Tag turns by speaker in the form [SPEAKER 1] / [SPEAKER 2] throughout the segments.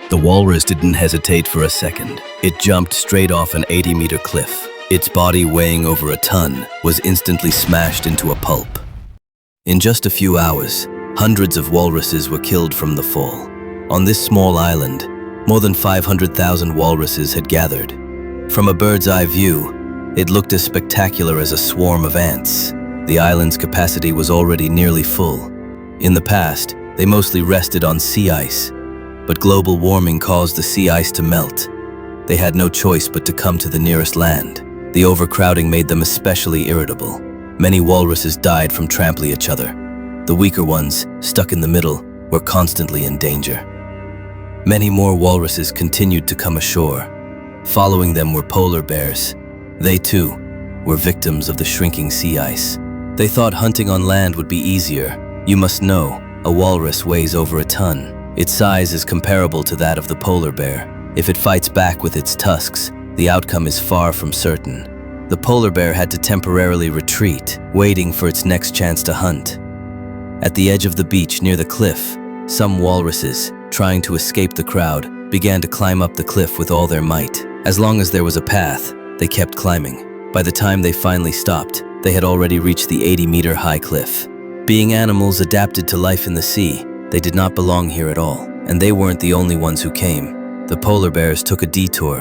[SPEAKER 1] The walrus didn't hesitate for a second. It jumped straight off an 80-meter cliff. Its body, weighing over a ton, was instantly smashed into a pulp. In just a few hours, hundreds of walruses were killed from the fall. On this small island, more than 500,000 walruses had gathered. From a bird's-eye view, it looked as spectacular as a swarm of ants. The island's capacity was already nearly full. In the past, they mostly rested on sea ice, but global warming caused the sea ice to melt. They had no choice but to come to the nearest land. The overcrowding made them especially irritable. Many walruses died from trampling each other. The weaker ones, stuck in the middle, were constantly in danger. Many more walruses continued to come ashore. Following them were polar bears. They too were victims of the shrinking sea ice. They thought hunting on land would be easier. You must know, a walrus weighs over a ton. Its size is comparable to that of the polar bear. If it fights back with its tusks, the outcome is far from certain. The polar bear had to temporarily retreat, waiting for its next chance to hunt. At the edge of the beach near the cliff, some walruses, trying to escape the crowd, began to climb up the cliff with all their might. As long as there was a path, they kept climbing. By the time they finally stopped, they had already reached the 80-meter high cliff. Being animals adapted to life in the sea, they did not belong here at all, and they weren't the only ones who came. The polar bears took a detour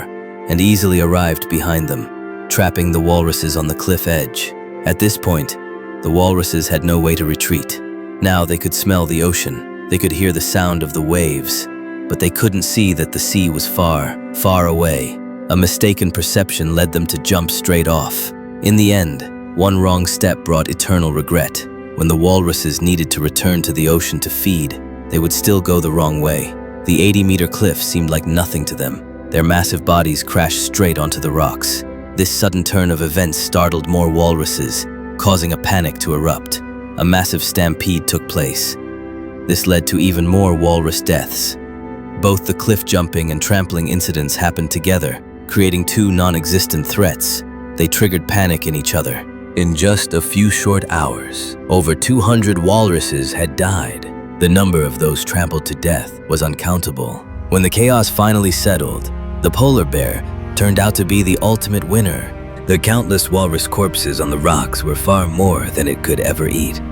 [SPEAKER 1] and easily arrived behind them, trapping the walruses on the cliff edge. At this point, the walruses had no way to retreat. Now they could smell the ocean, they could hear the sound of the waves, but they couldn't see that the sea was far, far away. A mistaken perception led them to jump straight off. In the end, one wrong step brought eternal regret. When the walruses needed to return to the ocean to feed, they would still go the wrong way. The 80-meter cliff seemed like nothing to them. Their massive bodies crashed straight onto the rocks. This sudden turn of events startled more walruses, causing a panic to erupt. A massive stampede took place. This led to even more walrus deaths. Both the cliff jumping and trampling incidents happened together, creating two non-existent threats. They triggered panic in each other. In just a few short hours, over 200 walruses had died. The number of those trampled to death was uncountable. When the chaos finally settled, the polar bear turned out to be the ultimate winner. The countless walrus corpses on the rocks were far more than it could ever eat.